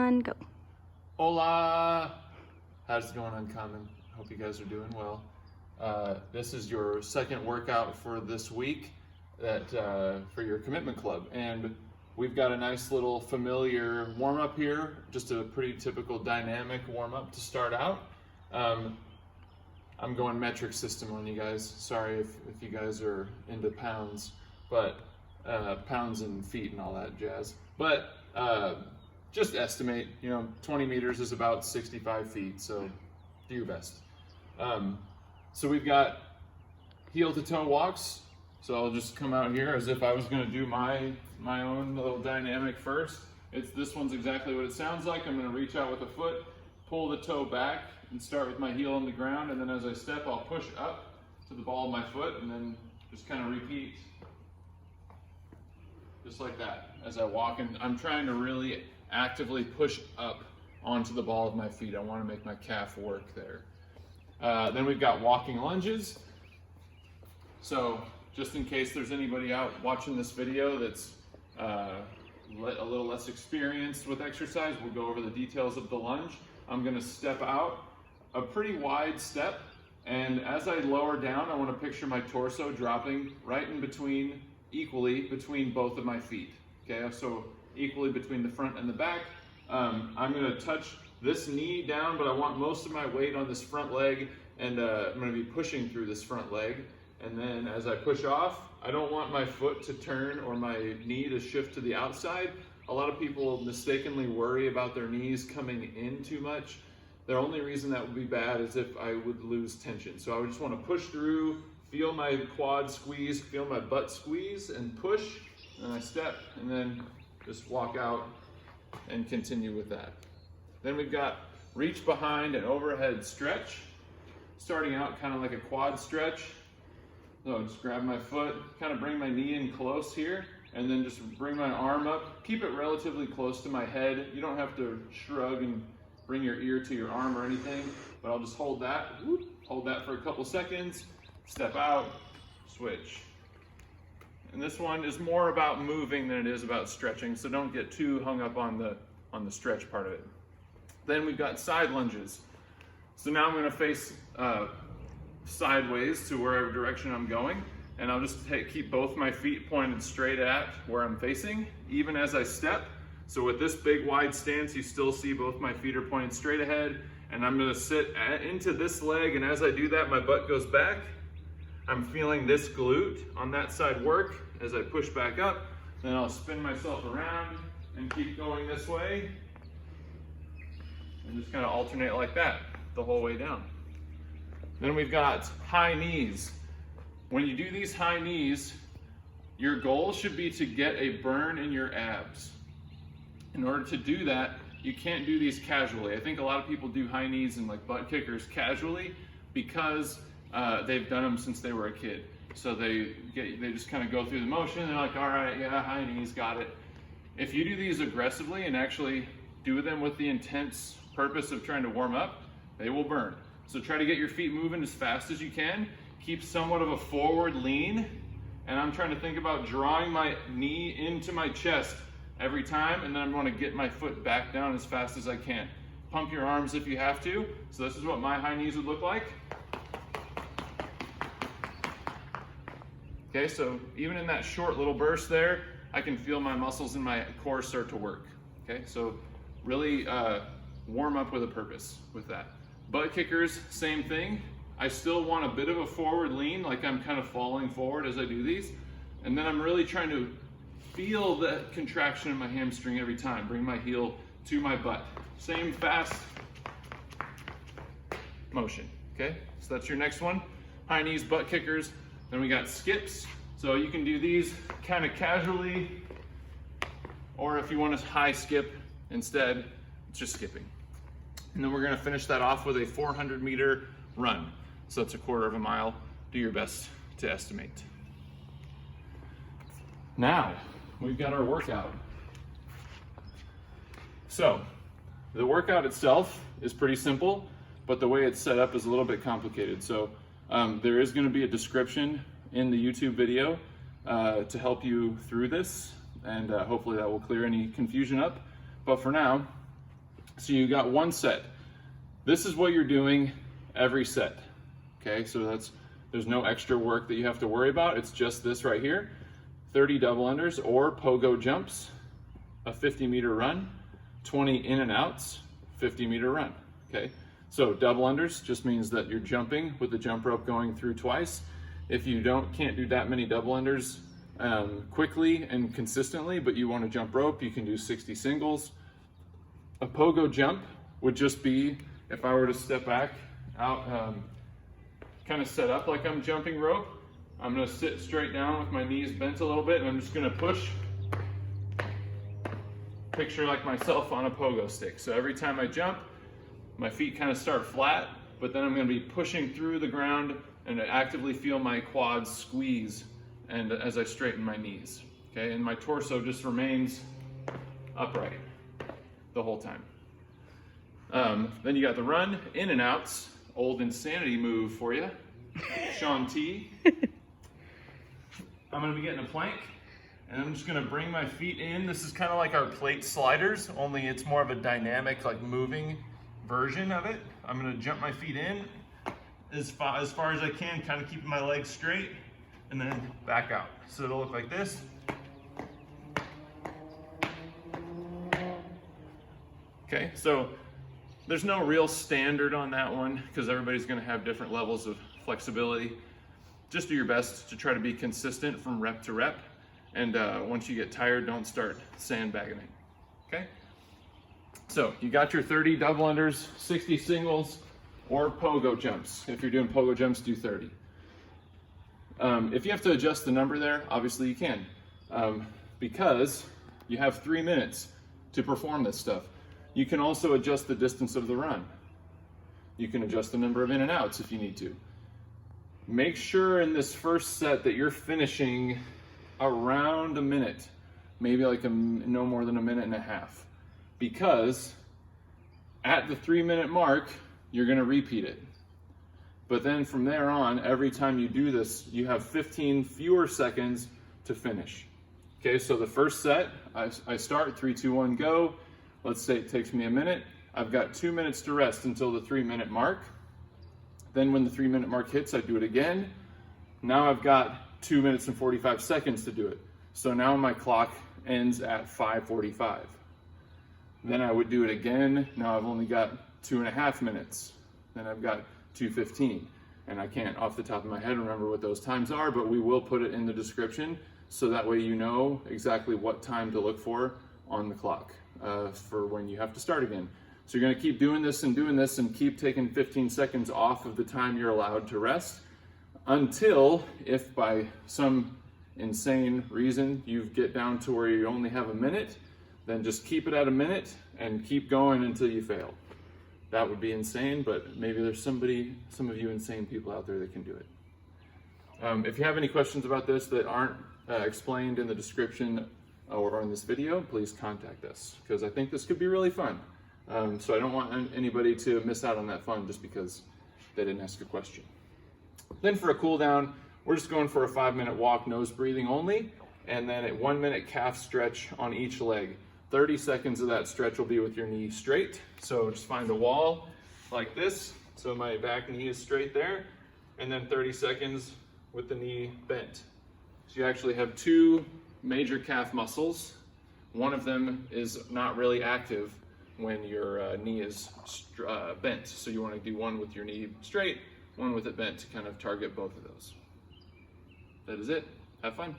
1, go. Hola! How's it going, Uncommon? Hope you guys are doing well. This is your second workout for this week for your commitment club. And we've got a nice little familiar warm-up here, just a pretty typical dynamic warm-up to start out. I'm going metric system on you guys. Sorry if you guys are into pounds, but pounds and feet and all that jazz. But just estimate, 20 meters is about 65 feet, so do your best. So we've got heel to toe walks. So I'll just come out here as if I was gonna do my own little dynamic first. This one's exactly what it sounds like. I'm gonna reach out with a foot, pull the toe back, and start with my heel on the ground, and then as I step, I'll push up to the ball of my foot, and then just kind of repeat, just like that, as I walk. And I'm trying to really actively push up onto the ball of my feet. I want to make my calf work there. Then we've got walking lunges. So just in case there's anybody out watching this video that's a little less experienced with exercise, we'll go over the details of the lunge. I'm going to step out a pretty wide step, and as I lower down, I want to picture my torso dropping right in between, equally between both of my feet. Okay, so equally between the front and the back. I'm going to touch this knee down, but I want most of my weight on this front leg, and I'm going to be pushing through this front leg. And then as I push off, I don't want my foot to turn or my knee to shift to the outside. A lot of people mistakenly worry about their knees coming in too much. The only reason that would be bad is if I would lose tension. So I would just want to push through, feel my quad squeeze, feel my butt squeeze, and push, and I step, and then just walk out and continue with that. Then we've got reach behind and overhead stretch, starting out kind of like a quad stretch. So just grab my foot, kind of bring my knee in close here, and then just bring my arm up. Keep it relatively close to my head. You don't have to shrug and bring your ear to your arm or anything, but I'll just hold that for a couple seconds, step out, switch. And this one is more about moving than it is about stretching, so don't get too hung up on the stretch part of it. Then we've got side lunges. So now I'm going to face sideways to wherever direction I'm going, and I'll just keep both my feet pointed straight at where I'm facing, even as I step. So with this big wide stance, you still see both my feet are pointed straight ahead, and I'm going to sit into this leg, and as I do that, my butt goes back. I'm feeling this glute on that side work as I push back up. Then I'll spin myself around and keep going this way, and just kind of alternate like that the whole way down. Then we've got high knees. When you do these high knees, your goal should be to get a burn in your abs. In order to do that, you can't do these casually. I think a lot of people do high knees and like butt kickers casually because they've done them since they were a kid. So they just kind of go through the motion, and they're like, all right, yeah, high knees, got it. If you do these aggressively and actually do them with the intense purpose of trying to warm up, they will burn. So try to get your feet moving as fast as you can. Keep somewhat of a forward lean, and I'm trying to think about drawing my knee into my chest every time, and then I'm going to get my foot back down as fast as I can. Pump your arms if you have to. So this is what my high knees would look like. Okay, so even in that short little burst there, I can feel my muscles in my core start to work. Okay, so really warm up with a purpose with that. Butt kickers, same thing. I still want a bit of a forward lean, like I'm kind of falling forward as I do these. And then I'm really trying to feel the contraction in my hamstring every time. Bring my heel to my butt. Same fast motion, okay? So that's your next one. High knees, butt kickers. Then we got skips. So you can do these kind of casually, or if you want a high skip instead, it's just skipping. And then we're gonna finish that off with a 400-meter run. So it's a quarter of a mile. Do your best to estimate. Now, we've got our workout. So, the workout itself is pretty simple, but the way it's set up is a little bit complicated. So, there is gonna be a description in the YouTube video to help you through this, and hopefully that will clear any confusion up. But for now, So you got one set. This is what you're doing every set. Okay, so there's no extra work that you have to worry about. It's just this right here. 30 double unders or pogo jumps, a 50-meter run, 20 in and outs, 50-meter run. Okay, so double unders just means that you're jumping with the jump rope going through twice. If you can't do that many double unders quickly and consistently, but you want to jump rope, you can do 60 singles. A pogo jump would just be, if I were to step back out, kind of set up like I'm jumping rope, I'm going to sit straight down with my knees bent a little bit, and I'm just going to push. Picture like myself on a pogo stick. So every time I jump, my feet kind of start flat, but then I'm going to be pushing through the ground and I actively feel my quads squeeze and as I straighten my knees. Okay, and my torso just remains upright the whole time. Then you got the run, in and outs, old insanity move for you. Sean T. I'm going to be getting a plank, and I'm just going to bring my feet in. This is kind of like our plate sliders, only it's more of a dynamic, like moving version of it. I'm going to jump my feet in as far as I can, kind of keeping my legs straight, and then back out. So it'll look like this. Okay, so there's no real standard on that one because everybody's going to have different levels of flexibility. Just do your best to try to be consistent from rep to rep, and once you get tired, don't start sandbagging it. Okay, so you got your 30 double unders, 60 singles, or pogo jumps. If you're doing pogo jumps, do 30. If you have to adjust the number there, obviously you can, because you have 3 minutes to perform this stuff. You can also adjust the distance of the run. You can adjust the number of in and outs if you need to. Make sure in this first set that you're finishing around a minute, maybe like no more than a minute and a half, because at the 3-minute mark, you're going to repeat it. But then from there on, every time you do this, you have 15 fewer seconds to finish. Okay, so the first set, I start 3, 2, 1, go. Let's say it takes me a minute. I've got 2 minutes to rest until the 3-minute mark. Then when the 3-minute mark hits, I do it again. Now I've got 2 minutes and 45 seconds to do it. So now my clock ends at 5:45. Then I would do it again. Now I've only got 2.5 minutes. Then I've got 2:15. And I can't off the top of my head remember what those times are, but we will put it in the description so that way you know exactly what time to look for on the clock for when you have to start again. So you're going to keep doing this and keep taking 15 seconds off of the time you're allowed to rest until, if by some insane reason you get down to where you only have a minute, then just keep it at a minute and keep going until you fail. That would be insane, but maybe there's some of you insane people out there that can do it. If you have any questions about this that aren't explained in the description or in this video, please contact us, because I think this could be really fun. So I don't want anybody to miss out on that fun just because they didn't ask a question. Then for a cool down, we're just going for a 5-minute walk, nose breathing only, and then a 1-minute calf stretch on each leg. 30 seconds of that stretch will be with your knee straight. So just find a wall like this. So my back knee is straight there, and then 30 seconds with the knee bent. So you actually have 2 major calf muscles. One of them is not really active when your knee is bent. So you want to do one with your knee straight, one with it bent to kind of target both of those. That is it. Have fun.